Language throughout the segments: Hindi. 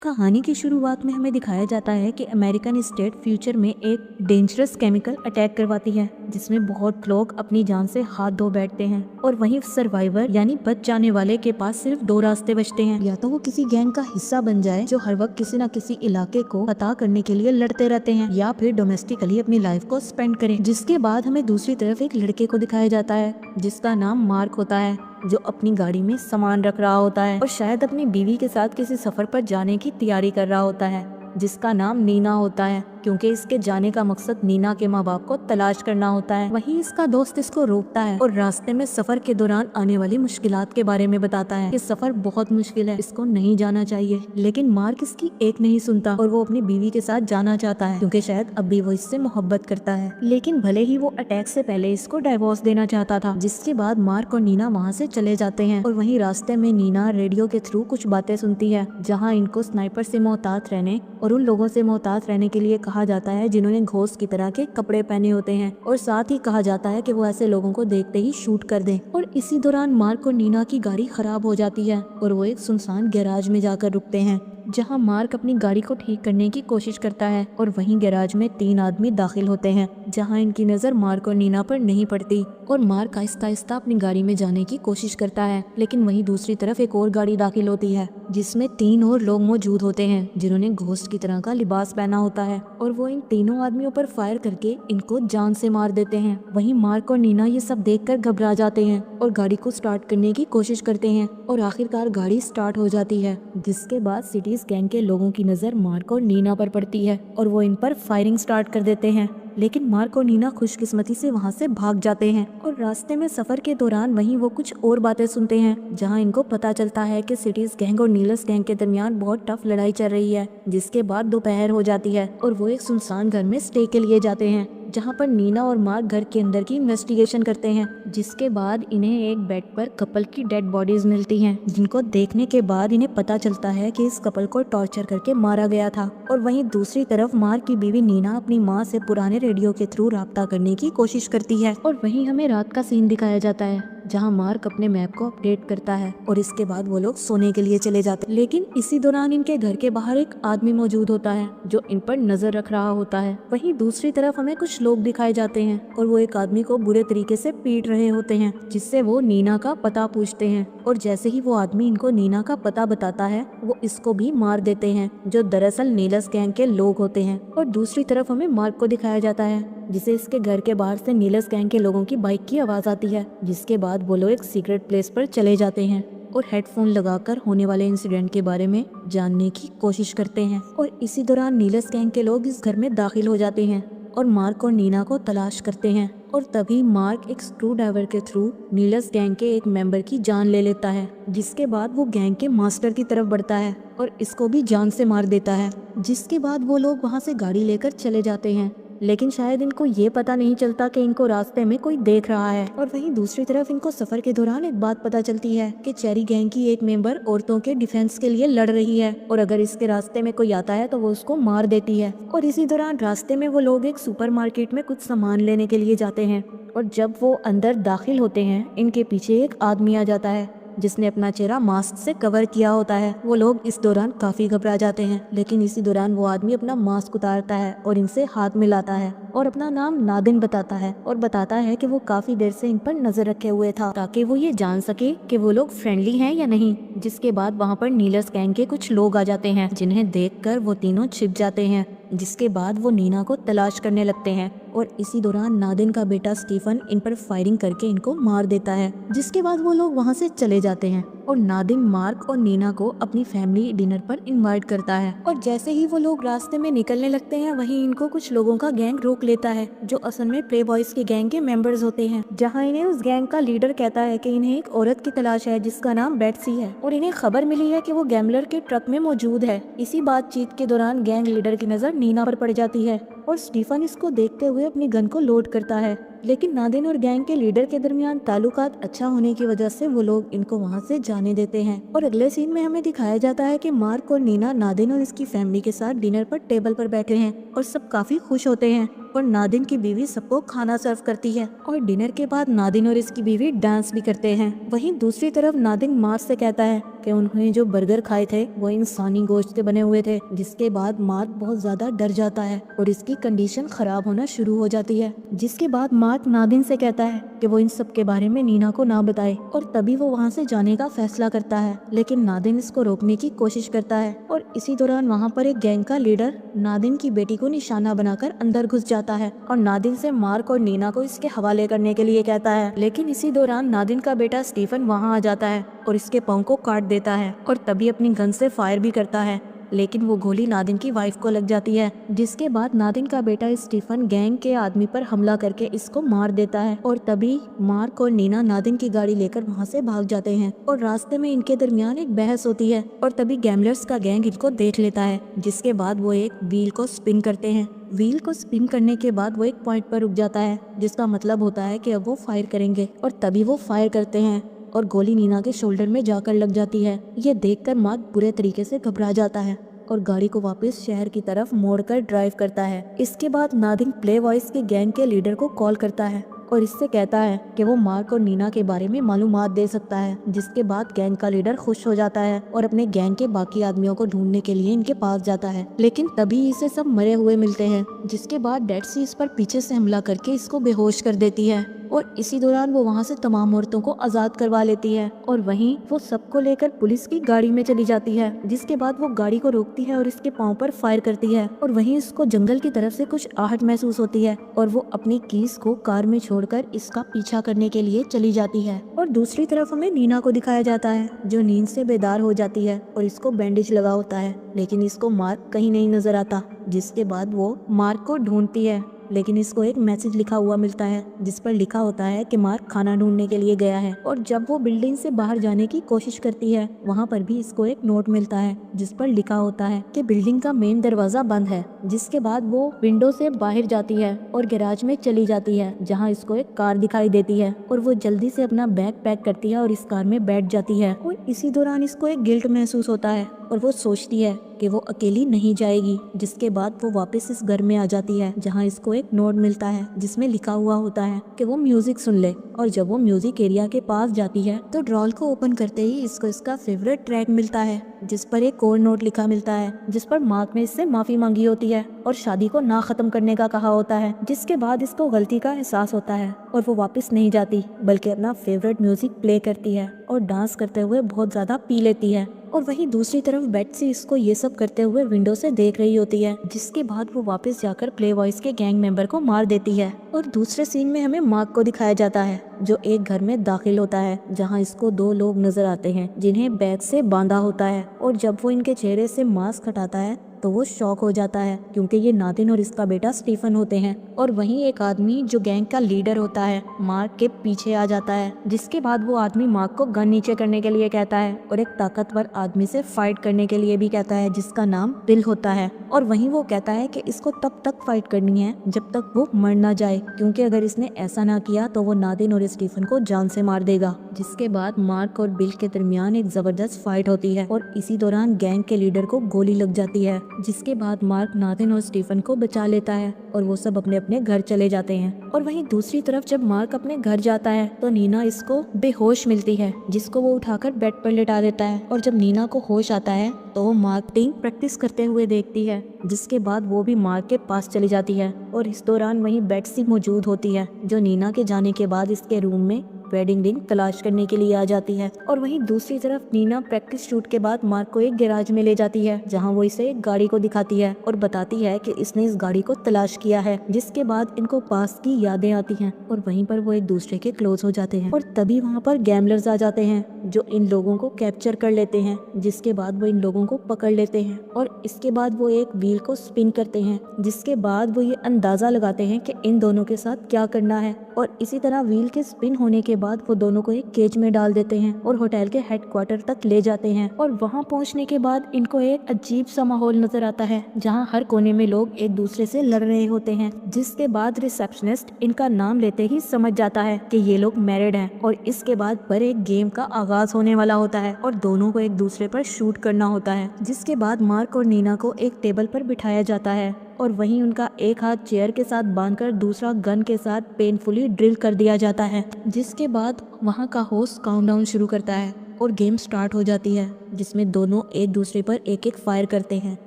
कहानी की शुरुआत में हमें दिखाया जाता है कि अमेरिकन स्टेट फ्यूचर में एक डेंजरस केमिकल अटैक करवाती है जिसमें बहुत लोग अपनी जान से हाथ धो बैठते हैं और वहीं सर्वाइवर यानी बच जाने वाले के पास सिर्फ दो रास्ते बचते हैं। या तो वो किसी गैंग का हिस्सा बन जाए जो हर वक्त किसी न किसी इलाके को फतह करने के लिए लड़ते रहते हैं, या फिर डोमेस्टिकली अपनी लाइफ को स्पेंड करे। जिसके बाद हमें दूसरी तरफ एक लड़के को दिखाया जाता है जिसका नाम मार्क होता है, जो अपनी गाड़ी में सामान रख रहा होता है और शायद अपनी बीवी के साथ किसी सफर पर जाने की तैयारी कर रहा होता है जिसका नाम नीना होता है, क्योंकि इसके जाने का मकसद नीना के माँ बाप को तलाश करना होता है। वहीं इसका दोस्त इसको रोकता है और रास्ते में सफर के दौरान आने वाली मुश्किलात के बारे में बताता है कि सफर बहुत मुश्किल है, इसको नहीं जाना चाहिए। लेकिन मार्क इसकी एक नहीं सुनता और वो अपनी बीवी के साथ जाना चाहता है क्योंकि शायद अब भी वो इससे मोहब्बत करता है। लेकिन भले ही वो अटैक से पहले इसको डाइवोर्स देना चाहता था। जिसके बाद मार्क और नीना वहाँ से चले जाते हैं और वहीं रास्ते में नीना रेडियो के थ्रू कुछ बातें सुनती है जहाँ इनको स्नाइपर से मोहतात रहने और उन लोगों से मोहतात रहने के लिए कहा जाता है जिन्होंने घोस्ट की तरह के कपड़े पहने होते हैं, और साथ ही कहा जाता है कि वो ऐसे लोगों को देखते ही शूट कर दें। और इसी दौरान मार्क और नीना की गाड़ी खराब हो जाती है और वो एक सुनसान गैराज में जाकर रुकते हैं जहां मार्क अपनी गाड़ी को ठीक करने की कोशिश करता है और वहीं गैराज में 3 आदमी दाखिल होते हैं जहां इनकी नजर मार्क और नीना पर नहीं पड़ती और मार्क आहिस्ता आहिस्ता अपनी गाड़ी में जाने की कोशिश करता है। लेकिन वहीं दूसरी तरफ एक और गाड़ी दाखिल होती है जिसमें 3 और लोग मौजूद होते हैं जिन्होंने घोस्ट की तरह का लिबास पहना होता है और वो इन तीनों आदमियों पर फायर करके इनको जान से मार देते हैं। वहीं मार्क और नीना ये सब देखकर घबरा जाते हैं और गाड़ी को स्टार्ट करने की कोशिश करते हैं और आखिरकार गाड़ी स्टार्ट हो जाती है। जिसके बाद सिटीज गैंग के लोगों की नजर मार्क और नीना पर पड़ती है और वो इन पर फायरिंग स्टार्ट कर देते हैं। लेकिन मार्क और नीना खुशकिस्मती से वहां से भाग जाते हैं और रास्ते में सफर के दौरान वहीं वो कुछ और बातें सुनते हैं जहां इनको पता चलता है कि सिटीज गैंग और नीलस गैंग के दरमियान बहुत टफ लड़ाई चल रही है। जिसके बाद दोपहर हो जाती है और वो एक सुनसान घर में स्टे के लिए जाते हैं जहां पर नीना और मार्क घर के अंदर की इन्वेस्टिगेशन करते हैं। जिसके बाद इन्हें एक बेड पर कपल की डेड बॉडीज मिलती हैं जिनको देखने के बाद इन्हें पता चलता है कि इस कपल को टॉर्चर करके मारा गया था। और वहीं दूसरी तरफ मार्क की बीवी नीना अपनी माँ से पुराने रेडियो के थ्रू राब्ता करने की कोशिश करती है और वहीं हमें रात का सीन दिखाया जाता है जहां मार्क अपने मैप को अपडेट करता है और इसके बाद वो लोग सोने के लिए चले जाते हैं। लेकिन इसी दौरान इनके घर के बाहर एक आदमी मौजूद होता है जो इन पर नजर रख रहा होता है। वहीं दूसरी तरफ हमें कुछ लोग दिखाए जाते हैं और वो एक आदमी को बुरे तरीके से पीट रहे होते हैं जिससे वो नीना का पता पूछते हैं और जैसे ही वो आदमी इनको नीना का पता बताता है वो इसको भी मार देते हैं, जो दरअसल नीलस गैंग के लोग होते हैं। और दूसरी तरफ हमें मार्क को दिखाया जाता है जिसे इसके घर के बाहर से नीलस गैंग के लोगों की बाइक की आवाज आती है। जिसके बाद वो लोग एक सीक्रेट प्लेस पर चले जाते हैं और हेडफोन लगाकर होने वाले इंसिडेंट के बारे में जानने की कोशिश करते हैं। और इसी दौरान नीलस गैंग के लोग इस घर में दाखिल हो जाते हैं और मार्क और नीना को तलाश करते हैं। और तभी मार्क एक स्क्रू ड्राइवर के थ्रू नीलस गैंग के एक मेंबर की जान ले लेता है। जिसके बाद वो गैंग के मास्टर की तरफ बढ़ता है और इसको भी जान से मार देता है। जिसके बाद वो लोग वहाँ से गाड़ी लेकर चले जाते हैं, लेकिन शायद इनको ये पता नहीं चलता कि इनको रास्ते में कोई देख रहा है। और वहीं दूसरी तरफ इनको सफर के दौरान एक बात पता चलती है कि चेरी गैंग की एक मेंबर औरतों के डिफेंस के लिए लड़ रही है और अगर इसके रास्ते में कोई आता है तो वो उसको मार देती है। और इसी दौरान रास्ते में वो लोग एक सुपरमार्केट में कुछ सामान लेने के लिए जाते हैं और जब वो अंदर दाखिल होते हैं इनके पीछे एक आदमी आ जाता है जिसने अपना चेहरा मास्क से कवर किया होता है। वो लोग इस दौरान काफी घबरा जाते हैं, लेकिन इसी दौरान वो आदमी अपना मास्क उतारता है और इनसे हाथ मिलाता है और अपना नाम नादिन बताता है और बताता है कि वो काफी देर से इन पर नजर रखे हुए था ताकि वो ये जान सके कि वो लोग फ्रेंडली हैं या नहीं। जिसके बाद वहाँ पर नीलस गैंग के कुछ लोग आ जाते हैं जिन्हें देखकर वो तीनों छिप जाते हैं। जिसके बाद वो नीना को तलाश करने लगते हैं और इसी दौरान नादिन का बेटा स्टीफन इन पर फायरिंग करके इनको मार देता है। जिसके बाद वो लोग वहाँ से चले जाते हैं और नादिन मार्क और नीना को अपनी फैमिली डिनर पर इनवाइट करता है। और जैसे ही वो लोग रास्ते में निकलने लगते हैं वहीं इनको कुछ लोगों का गैंग रोक लेता है जो असल में प्ले बॉयज के गैंग के मेंबर्स होते हैं, जहां इन्हें उस गैंग का लीडर कहता है कि इन्हें एक औरत की तलाश है जिसका नाम बेट्सी है और इन्हें खबर मिली है कि वो गैम्बलर के ट्रक में मौजूद है। इसी बातचीत के दौरान गैंग लीडर की नजर नीना पर पड़ जाती है और स्टीफन इसको देखते हुए अपनी गन को लोड करता है लेकिन नादिन और गैंग के लीडर के दरमियान ताल्लुकात अच्छा होने की वजह से वो लोग इनको वहाँ से जाने देते हैं। और अगले सीन में हमें दिखाया जाता है कि मार्क और नीना नादिन और इसकी फैमिली के साथ डिनर पर टेबल पर बैठे हैं और सब काफी खुश होते हैं और नादिन की बीवी सबको खाना सर्व करती है और डिनर के बाद नादिन और इसकी बीवी डांस भी करते हैं। वहीं दूसरी तरफ नादिन मार्क से कहता है कि उन्होंने जो बर्गर खाए थे वो इंसानी गोश्त से बने हुए थे, जिसके बाद मार्क बहुत ज्यादा डर जाता है और इसकी कंडीशन खराब होना शुरू हो जाती है। जिसके बाद मार्क नादिन से कहता है कि वो इन सब के बारे में नीना को ना बताए और तभी वो वहाँ से जाने का फैसला करता है, लेकिन नादिन इसको रोकने की कोशिश करता है और इसी दौरान वहाँ पर एक गैंग का लीडर नादिन की बेटी को निशाना बनाकर अंदर घुस जाता है और नादिन से मार्क और नीना को इसके हवाले करने के लिए कहता है। लेकिन इसी दौरान नादिन का बेटा स्टीफन वहाँ आ जाता है और इसके पाँव को काट देता है और तभी अपनी गन से फायर भी करता है, लेकिन वो गोली नादिन की वाइफ को लग जाती है। जिसके बाद नादिन का बेटा स्टीफन गैंग के आदमी पर हमला करके इसको मार देता है और तभी मार्क और नीना नादिन की गाड़ी लेकर वहाँ से भाग जाते हैं और रास्ते में इनके दरमियान एक बहस होती है और तभी गैमलर्स का गैंग इनको देख लेता है। जिसके बाद वो एक व्हील को स्पिन करते हैं। व्हील को स्पिन करने के बाद वो एक पॉइंट पर रुक जाता है, जिसका मतलब होता है कि अब वो फायर करेंगे और तभी वो फायर करते हैं और गोली नीना के शोल्डर में जाकर लग जाती है। ये देखकर मार्क बुरे तरीके से घबरा जाता है और गाड़ी को वापस शहर की तरफ मोड़कर ड्राइव करता है। इसके बाद नादिन प्ले वॉइस के गैंग के लीडर को कॉल करता है और इससे कहता है कि वो मार्क और नीना के बारे में मालूमात दे सकता है। जिसके बाद गैंग का लीडर खुश हो जाता है और अपने गैंग के बाकी आदमियों को ढूंढने के लिए इनके पास जाता है, लेकिन तभी इसे सब मरे हुए मिलते हैं। जिसके बाद डेड्सी इस पर पीछे से हमला करके इसको बेहोश कर देती है और इसी दौरान वो वहाँ से तमाम औरतों को आजाद करवा लेती है और वहीं वो सबको लेकर पुलिस की गाड़ी में चली जाती है। जिसके बाद वो गाड़ी को रोकती है और इसके पाँव पर फायर करती है और वहीं इसको जंगल की तरफ से कुछ आहट महसूस होती है और वो अपनी कीज को कार में छोड़कर इसका पीछा करने के लिए चली जाती है। और दूसरी तरफ हमें नीना को दिखाया जाता है जो नींद से बेदार हो जाती है और इसको बैंडेज लगा होता है, लेकिन इसको मार्क कहीं नहीं नजर आता। जिसके बाद वो मार्क को ढूंढती है, लेकिन इसको एक मैसेज लिखा हुआ मिलता है जिस पर लिखा होता है कि मार्क खाना ढूंढने के लिए गया है। और जब वो बिल्डिंग से बाहर जाने की कोशिश करती है वहाँ पर भी इसको एक नोट मिलता है जिस पर लिखा होता है कि बिल्डिंग का मेन दरवाजा बंद है। जिसके बाद वो विंडो से बाहर जाती है और गैराज में चली जाती है जहाँ इसको एक कार दिखाई देती है और वो जल्दी से अपना बैग पैक करती है और इस कार में बैठ जाती है। और इसी दौरान इसको एक गिल्ट महसूस होता है और वो सोचती है कि वो अकेली नहीं जाएगी। जिसके बाद वो वापस इस घर में आ जाती है जहाँ इसको एक नोट मिलता है जिसमें लिखा हुआ होता है कि वो म्यूजिक सुन ले। और जब वो म्यूजिक एरिया के पास जाती है तो ड्रॉल को ओपन करते ही इसको इसका फेवरेट ट्रैक मिलता है जिस पर एक और नोट लिखा मिलता है जिस पर मार्क ने इससे माफी मांगी होती है और शादी को ना खत्म करने का कहा होता है। जिसके बाद इसको गलती का एहसास होता है और वो वापस नहीं जाती बल्कि अपना फेवरेट म्यूजिक प्ले करती है और डांस करते हुए बहुत ज्यादा पी लेती है। और वहीं दूसरी तरफ बेट्सी इसको ये सब करते हुए विंडो से देख रही होती है। जिसके बाद वो वापस जाकर प्ले वॉइस के गैंग मेंबर को मार देती है। और दूसरे सीन में हमें मार्क को दिखाया जाता है जो एक घर में दाखिल होता है जहां इसको दो लोग नजर आते हैं जिन्हें बैग से बांधा होता है। और जब वो इनके चेहरे से मास्क हटाता है तो वो शॉक हो जाता है क्योंकि ये नादिन और इसका बेटा स्टीफन होते हैं। और वहीं एक आदमी जो गैंग का लीडर होता है मार्क के पीछे आ जाता है। जिसके बाद वो आदमी मार्क को गन नीचे करने के लिए कहता है और एक ताकतवर आदमी से फाइट करने के लिए भी कहता है जिसका नाम बिल होता है। और वहीं वो कहता है कि इसको तब तक फाइट करनी है जब तक वो मर ना जाए, क्योंकि अगर इसने ऐसा ना किया तो वो नादिन और स्टीफन को जान से मार देगा। जिसके बाद मार्क और बिल के दरमियान एक जबरदस्त फाइट होती है और इसी दौरान गैंग के लीडर को गोली लग जाती है। जिसके बाद मार्क नादिन और स्टीफन को बचा लेता है और वो सब अपने अपने घर चले जाते हैं। और वहीं दूसरी तरफ जब मार्क अपने घर जाता है तो नीना इसको बेहोश मिलती है जिसको वो उठाकर बेड पर लेटा देता है। और जब नीना को होश आता है तो वो मार्क टीम प्रैक्टिस करते हुए देखती है। जिसके बाद वो भी मार्क के पास चली जाती है और इस दौरान वहीं बेट्सी मौजूद होती है जो नीना के जाने के बाद इसके रूम में वेडिंग रिंग तलाश करने के लिए आ जाती है। और वहीं दूसरी तरफ नीना प्रैक्टिस शूट के बाद मार्क को एक गैराज में ले जाती है जहां वो इसे एक गाड़ी को दिखाती है और बताती है कि इसने इस गाड़ी को तलाश किया है। जिसके बाद इनको पास की यादें आती हैं और वहीं पर वो एक दूसरे के क्लोज हो जाते हैं। और तभी वहां पर गैमलर्स आ जाते हैं जो इन लोगों को कैप्चर कर लेते हैं। जिसके बाद वो इन लोगों को पकड़ लेते हैं और इसके बाद वो एक व्हील को स्पिन करते हैं। जिसके बाद वो ये अंदाजा लगाते हैं कि इन दोनों के साथ क्या करना है। और इसी तरह व्हील के स्पिन होने के बाद वो दोनों को एक केज में डाल देते हैं और होटल के हेडक्वार्टर तक ले जाते हैं। और वहाँ पहुँचने के बाद इनको एक अजीब सा माहौल नजर आता है जहाँ हर कोने में लोग एक दूसरे से लड़ रहे होते हैं, जिसके बाद रिसेप्शनिस्ट इनका नाम लेते ही समझ जाता है कि ये लोग मैरिड हैं। और इसके बाद पर एक गेम का आगाज होने वाला होता है और दोनों को एक दूसरे पर शूट करना होता है। जिसके बाद मार्क और नीना को एक टेबल पर बिठाया जाता है और वहीं उनका एक हाथ चेयर के साथ बांधकर दूसरा गन के साथ पेनफुली ड्रिल कर दिया जाता है। जिसके बाद वहां का होस्ट काउंटडाउन शुरू करता है और गेम स्टार्ट हो जाती है, जिसमें दोनों एक दूसरे पर एक एक फायर करते हैं,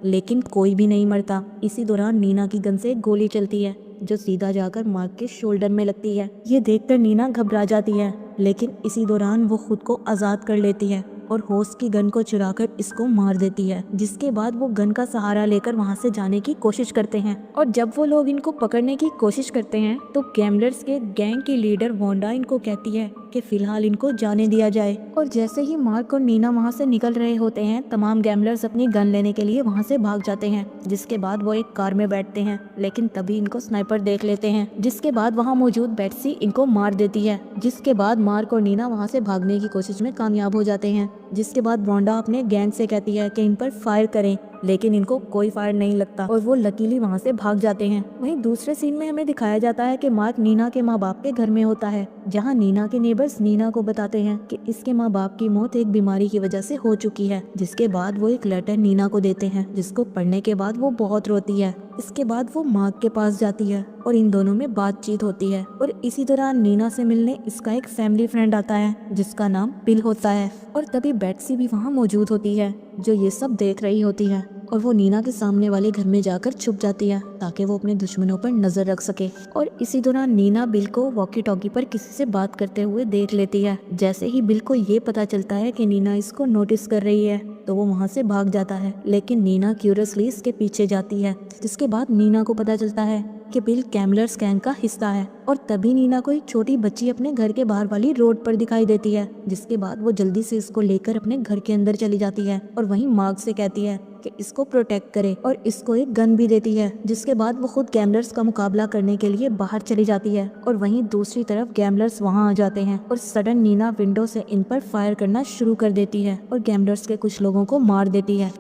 लेकिन कोई भी नहीं मरता। इसी दौरान नीना की गन से एक गोली चलती है जो सीधा जाकर मार्क के शोल्डर में लगती है। ये देखकर नीना घबरा जाती है, लेकिन इसी दौरान वो खुद को आज़ाद कर लेती है और होस्ट की गन को चुराकर इसको मार देती है। जिसके बाद वो गन का सहारा लेकर वहाँ से जाने की कोशिश करते हैं और जब वो लोग इनको पकड़ने की कोशिश करते हैं तो गैम्बलर्स के गैंग की लीडर वांडा इनको कहती है कि फिलहाल इनको जाने दिया जाए। और जैसे ही मार्क और नीना वहाँ से निकल रहे होते हैं, तमाम गैम्बलर्स अपनी गन लेने के लिए वहाँ से भाग जाते हैं। जिसके बाद वो एक कार में बैठते हैं, लेकिन तभी इनको स्नाइपर देख लेते हैं। जिसके बाद वहाँ मौजूद बेट्सी इनको मार देती है। जिसके बाद मार्क और नीना वहाँ से भागने की कोशिश में कामयाब हो जाते हैं। जिसके बाद वांडा अपने गैंग से कहती है कि इन पर फायर करें, लेकिन इनको कोई फायर नहीं लगता और वो लकीली वहाँ से भाग जाते हैं। वहीं दूसरे सीन में हमें दिखाया जाता है कि मार्क नीना के माँ बाप के घर में होता है, जहाँ नीना के नेबर्स नीना को बताते हैं कि इसके माँ बाप की मौत एक बीमारी की वजह से हो चुकी है। जिसके बाद वो एक लेटर नीना को देते हैं, जिसको पढ़ने के बाद वो बहुत रोती है। इसके बाद वो मार्क के पास जाती है और इन दोनों में बातचीत होती है। और इसी दौरान नीना से मिलने इसका एक फैमिली फ्रेंड आता है जिसका नाम बिल होता है। और तभी बेट्सी भी वहाँ मौजूद होती है जो ये सब देख रही होती है और वो नीना के सामने वाले घर में जाकर छुप जाती है ताकि वो अपने दुश्मनों पर नजर रख सके। और इसी दौरान नीना बिल को वॉकी टॉकी पर किसी से बात करते हुए देख लेती है। जैसे ही बिल को ये पता चलता है कि नीना इसको नोटिस कर रही है तो वो वहाँ से भाग जाता है, लेकिन नीना क्यूरियसली इसके पीछे जाती है। जिसके बाद नीना को पता चलता है कि बिल गैम्बलर्स गैंग का हिस्सा है। और तभी नीना को एक छोटी बच्ची अपने घर के बाहर वाली रोड पर दिखाई देती है। जिसके बाद वो जल्दी से इसको लेकर अपने घर के अंदर चली जाती है और वहीं मार्क से कहती है कि इसको प्रोटेक्ट करे और इसको एक गन भी देती है। जिसके बाद वो खुद गैम्बलर्स का मुकाबला करने के लिए बाहर चली जाती है और वहीं दूसरी तरफ गैम्बलर्स वहां आ जाते हैं और सडन नीना विंडो से इन पर फायर करना शुरू कर देती है और गैम्बलर्स के कुछ लोगों को मार देती है।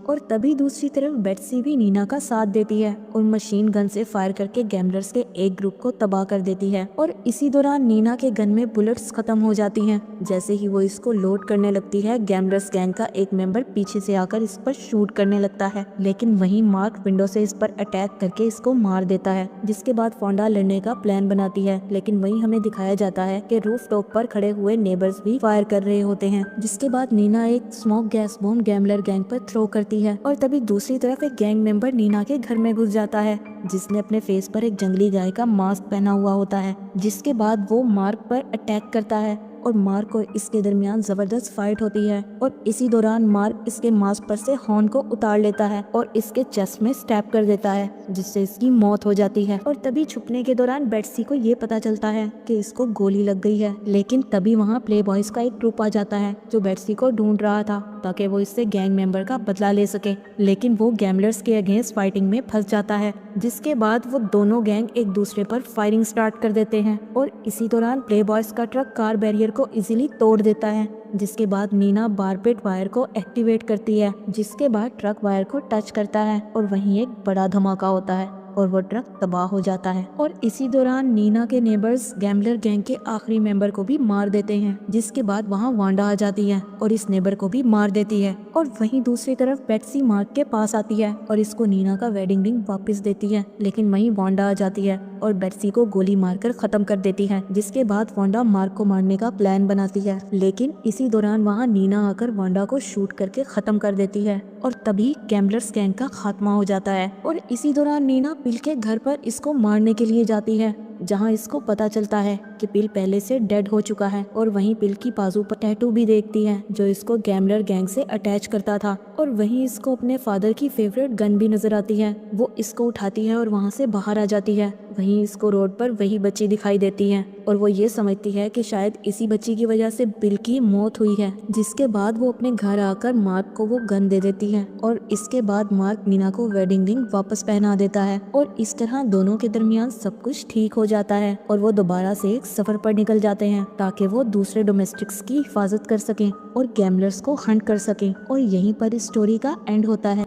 और तभी दूसरी तरफ बेट्सी भी नीना का साथ देती है और मशीन गन से फायर करके गैम्बलर्स के एक ग्रुप को तबाह कर देती है। और इसी दौरान नीना के गन में बुलेट्स खत्म हो जाती हैं। जैसे ही वो इसको लोड करने लगती है, गैम्बलर्स गैंग का एक मेंबर पीछे से आकर इस पर शूट करने लगता है, लेकिन वहीं मार्क विंडो से इस पर अटैक करके इसको मार देता है। जिसके बाद फोंडा लड़ने का प्लान बनाती है, लेकिन वहीं हमें दिखाया जाता है कि रूफ टॉप पर खड़े हुए नेबर्स भी फायर कर रहे होते हैं। जिसके बाद नीना एक smoke gas bomb gambler gang पर थ्रो करती है और तभी दूसरी तरफ एक गैंग मेंबर नीना के घर में घुस जाता है, जिसने अपने फेस पर एक जंगली गाय का मास्क पहना हुआ होता है। जिसके बाद वो मार्क पर अटैक करता है और मार्क और इसके दरमियान जबरदस्त फाइट होती है और इसी दौरान मार्क इसके मास्क पर से हॉर्न को उतार लेता है और इसके चेस्ट में स्टैब कर देता है, जिससे इसकी मौत हो जाती है। और तभी छुपने के दौरान बेट्सी को ये पता चलता है कि इसको गोली लग गई है, लेकिन तभी वहाँ प्ले बॉयज का एक ग्रुप आ जाता है जो बेट्सी को ढूंढ रहा था ताकि वो इससे गैंग मेंबर का बदला ले सके, लेकिन वो गैम्बलर्स के अगेंस्ट फाइटिंग में फंस जाता है। जिसके बाद वो दोनों गैंग एक दूसरे पर फायरिंग स्टार्ट कर देते हैं और इसी दौरान प्ले बॉयज का ट्रक कार बैरियर को इजीली तोड़ देता है। जिसके बाद नीना बारपेट वायर को एक्टिवेट करती है, जिसके बाद ट्रक वायर को टच करता है और वहीं एक बड़ा धमाका होता है और वो ट्रक तबाह हो जाता है। और इसी दौरान नीना के नेबर्स गैम्बलर गैंग के आखिरी मेंबर को भी मार देते हैं। जिसके बाद वहाँ वांडा आ जाती है और इस नेबर को भी मार देती है। और वहीं दूसरी तरफ बेट्सी मार्क के पास आती है और इसको नीना का वेडिंग रिंग वापस देती है, लेकिन वहीं वांडा आ जाती है और बेट्सी को गोली मारकर खत्म कर देती है। जिसके बाद वांडा मार्क को मारने का प्लान बनाती है, लेकिन इसी दौरान वहाँ नीना आकर वांडा को शूट करके खत्म कर देती है और तभी गैम्बलर्स गैंग का खात्मा हो जाता है। और इसी दौरान नीना बिल के घर पर इसको मारने के लिए जाती है, जहां इसको पता चलता है कि पिल पहले से डेड हो चुका है। और वहीं पिल की बाजू पर टैटू भी देखती है जो इसको गैम्बलर गैंग से अटैच करता था। और वहीं इसको अपने फादर की फेवरेट गन भी नजर आती है, वो इसको उठाती है और वहां से बाहर आ जाती है। वहीं इसको रोड पर वही बच्ची दिखाई देती है और वो ये समझती है कि शायद इसी बच्ची की वजह से बिल की मौत हुई है। जिसके बाद वो अपने घर आकर मार्क को वो गन दे देती है और इसके बाद मार्क नीना को वेडिंग रिंग वापस पहना देता है और इस तरह दोनों के दरमियान सब कुछ ठीक हो जाता है और वो दोबारा से एक इस सफर पर निकल जाते हैं ताकि वो दूसरे डोमेस्टिक्स की हिफाजत कर सकें और गैमलर्स को हंट कर सकें। और यहीं पर इस स्टोरी का एंड होता है।